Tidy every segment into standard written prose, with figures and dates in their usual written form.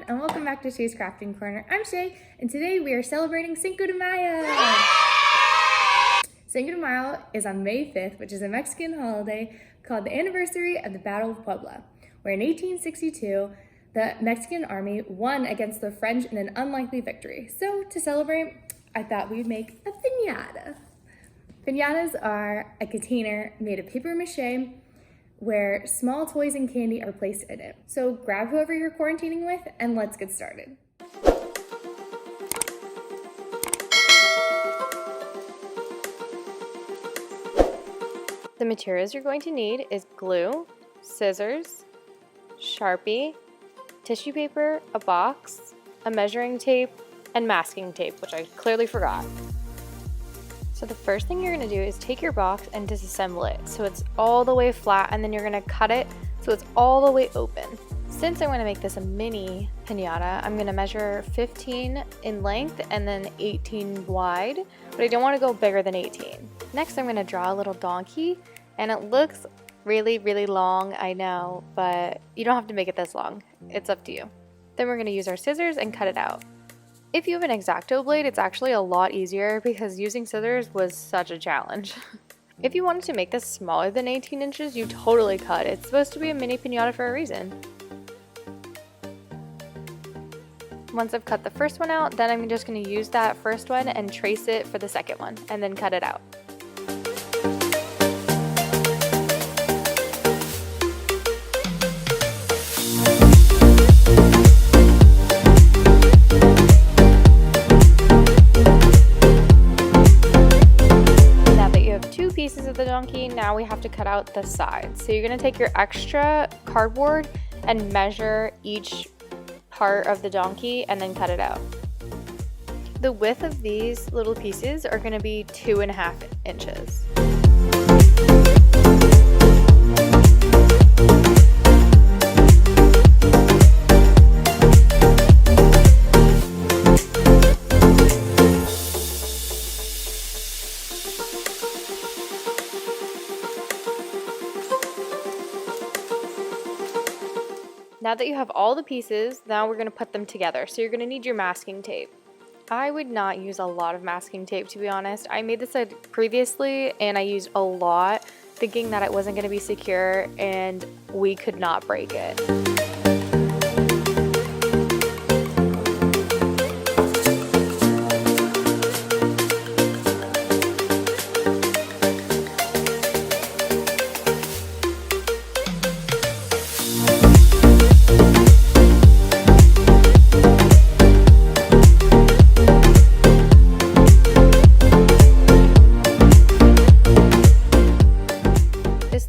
and welcome back to Shay's Crafting Corner. I'm Shay, and today we are celebrating Cinco de Mayo. Cinco de Mayo is on May 5th, which is a Mexican holiday called the anniversary of the Battle of Puebla, where in 1862, the Mexican army won against the French in an unlikely victory. So to celebrate, I thought we'd make a piñata. Piñatas are a container made of paper mache where small toys and candy are placed in it. So grab whoever you're quarantining with and let's get started. The materials you're going to need is glue, scissors, Sharpie, tissue paper, a box, a measuring tape, and masking tape, which I clearly forgot. So the first thing you're going to do is take your box and disassemble it so it's all the way flat, and then you're going to cut it so it's all the way open. Since I want to make this a mini piñata, I'm going to measure 15 in length and then 18 wide, but I don't want to go bigger than 18. Next, I'm going to draw a little donkey, and it looks really, really long, I know, but you don't have to make it this long. It's up to you. Then we're going to use our scissors and cut it out. If you have an X-Acto blade, it's actually a lot easier because using scissors was such a challenge. If you wanted to make this smaller than 18 inches, you totally could. It's supposed to be a mini piñata for a reason. Once I've cut the first one out, then I'm just going to use that first one and trace it for the second one, and then cut it out. Pieces of the donkey, now we have to cut out the sides. So you're going to take your extra cardboard and measure each part of the donkey and then cut it out. The width of these little pieces are going to be 2.5 inches. Now that you have all the pieces, now we're going to put them together. So you're going to need your masking tape. I would not use a lot of masking tape, to be honest. I made this previously and I used a lot thinking that it wasn't going to be secure and we could not break it.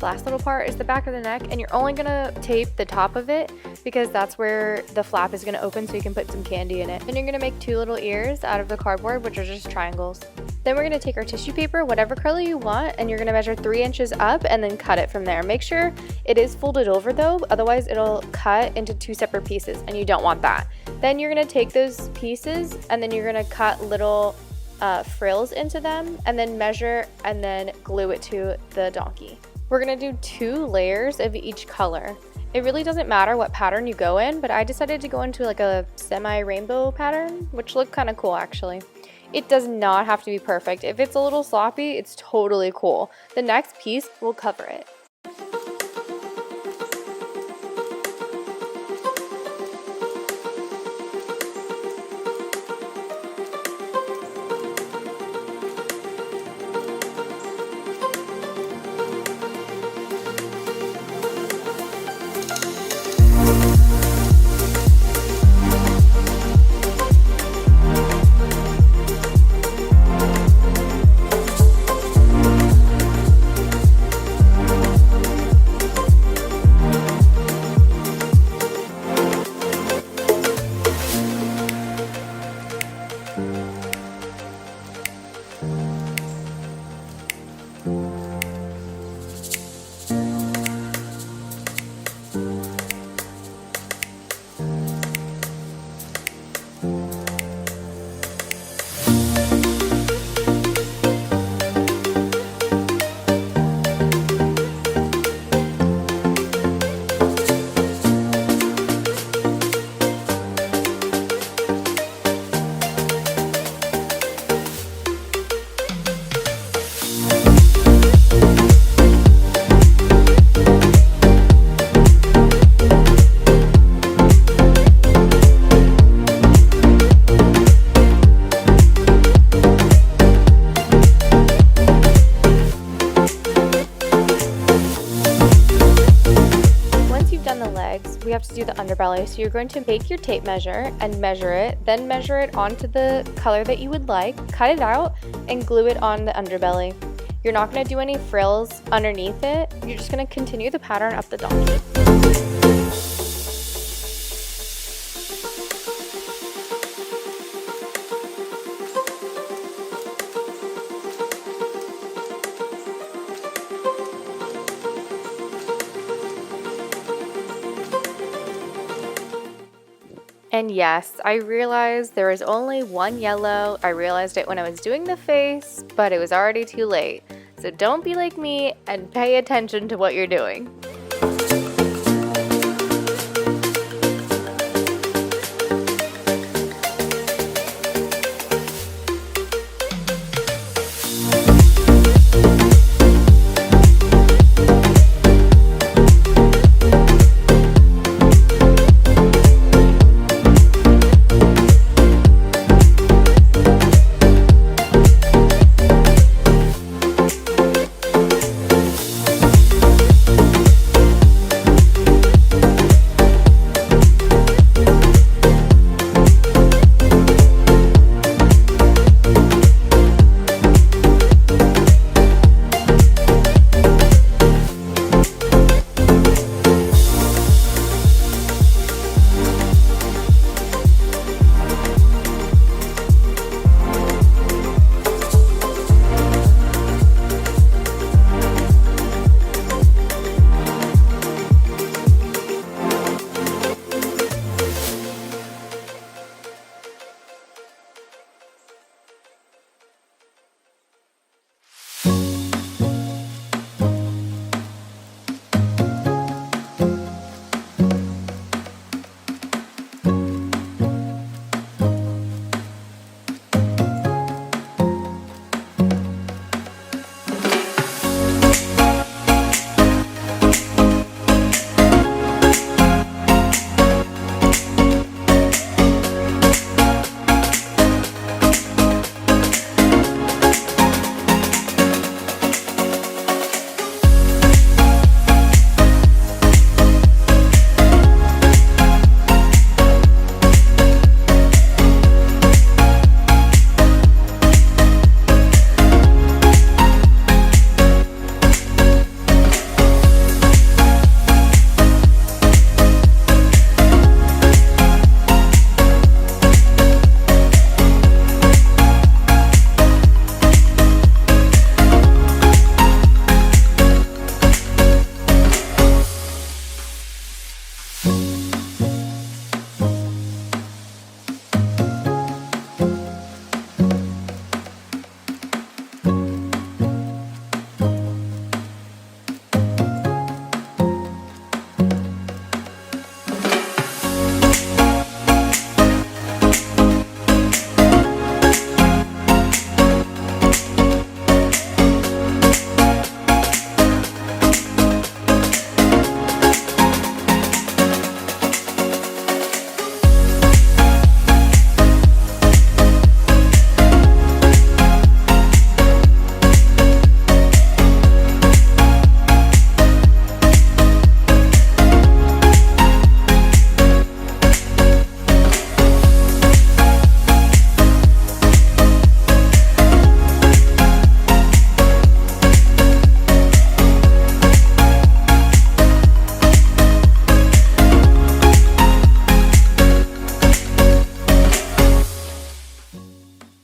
Last little part is the back of the neck, and you're only gonna tape the top of it because that's where the flap is gonna open so you can put some candy in it. And you're gonna make 2 little ears out of the cardboard, which are just triangles. Then we're gonna take our tissue paper, whatever color you want, and you're gonna measure 3 inches up and then cut it from there. Make sure it is folded over though, otherwise it'll cut into 2 separate pieces and you don't want that. Then you're gonna take those pieces and then you're gonna cut little frills into them and then measure and then glue it to the donkey. We're going to do 2 layers of each color. It really doesn't matter what pattern you go in, but I decided to go into like a semi-rainbow pattern, which looked kind of cool actually. It does not have to be perfect. If it's a little sloppy, it's totally cool. The next piece will cover it. underbelly. So you're going to take your tape measure and measure it, then measure it onto the color that you would like, cut it out, and glue it on the underbelly. You're not going to do any frills underneath it. You're just going to continue the pattern up the donkey. And yes, I realized there was only one yellow. I realized it when I was doing the face, but it was already too late. So don't be like me and pay attention to what you're doing.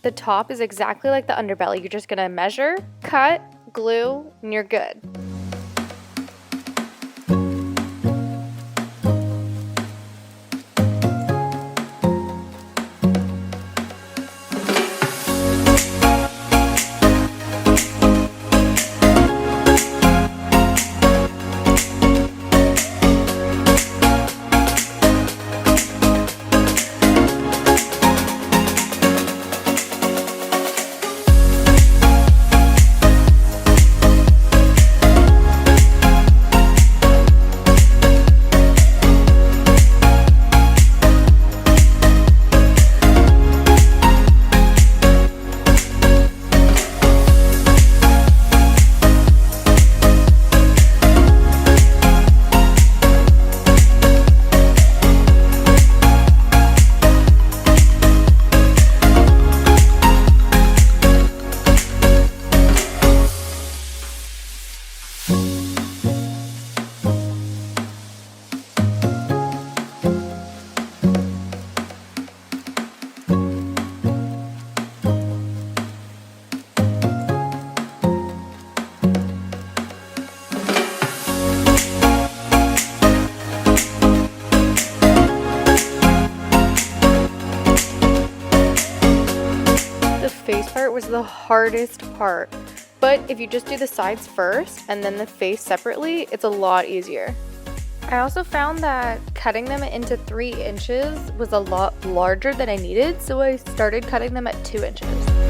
The top is exactly like the underbelly. You're just gonna measure, cut, glue, and you're good. part was the hardest part. But if you just do the sides first and then the face separately, it's a lot easier. I also found that cutting them into 3 inches was a lot larger than I needed, so I started cutting them at 2 inches.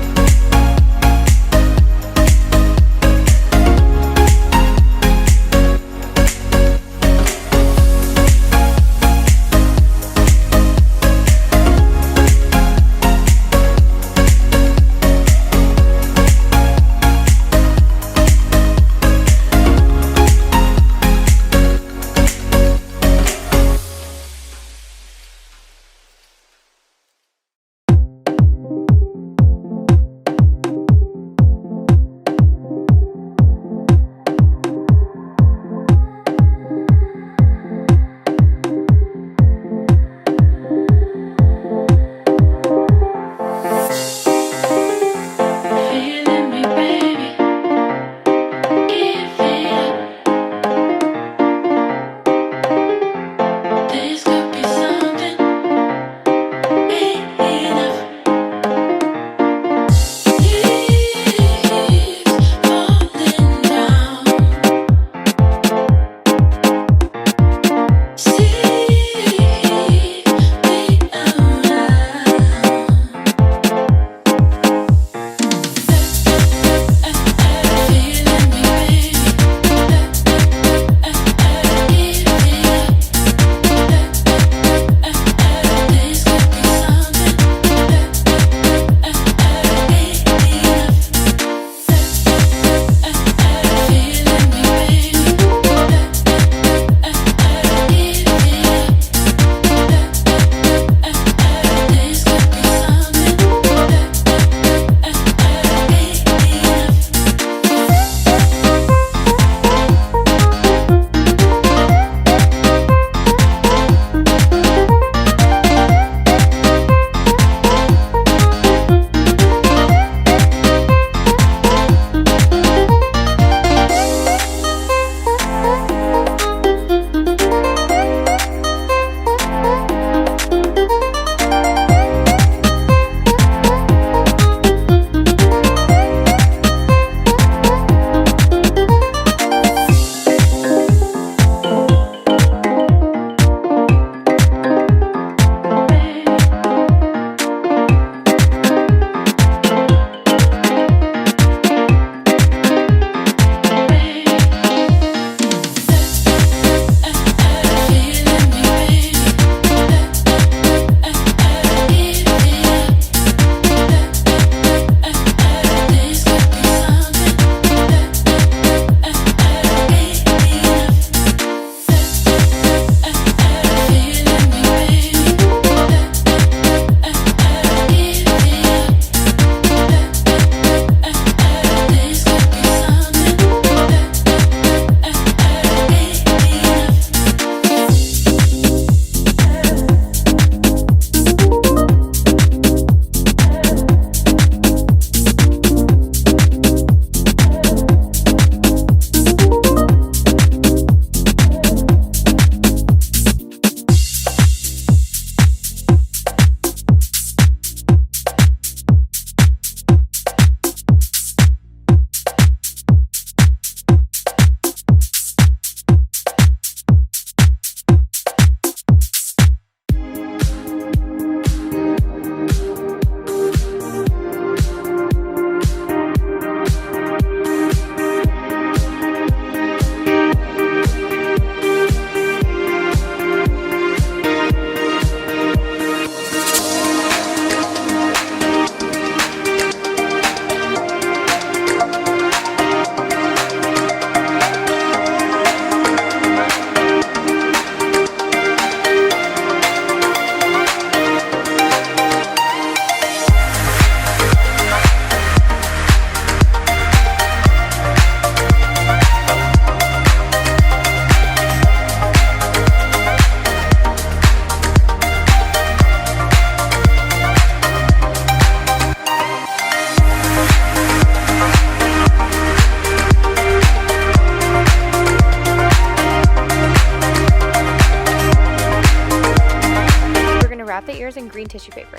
wrap the ears in green tissue paper.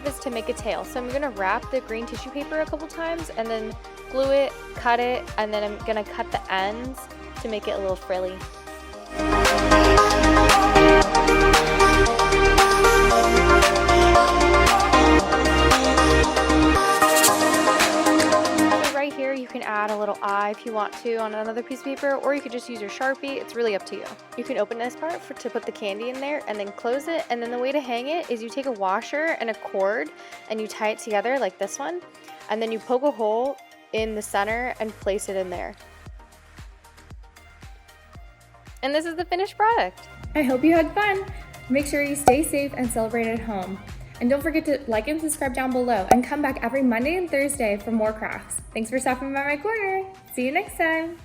Is to make a tail. So I'm going to wrap the green tissue paper a couple times and then glue it, cut it, and then I'm going to cut the ends to make it a little frilly. So right here you can add a little eye if you want to on another piece of paper, or you could just use your Sharpie. It's really up to you. You can open this part to put the candy in there and then close it, and then the way to hang it is you take a washer and a cord and you tie it together like this one, and then you poke a hole in the center and place it in there. And this is the finished product. I hope you had fun. Make sure you stay safe and celebrate at home. And don't forget to like and subscribe down below, and come back every Monday and Thursday for more crafts. Thanks for stopping by my corner. See you next time.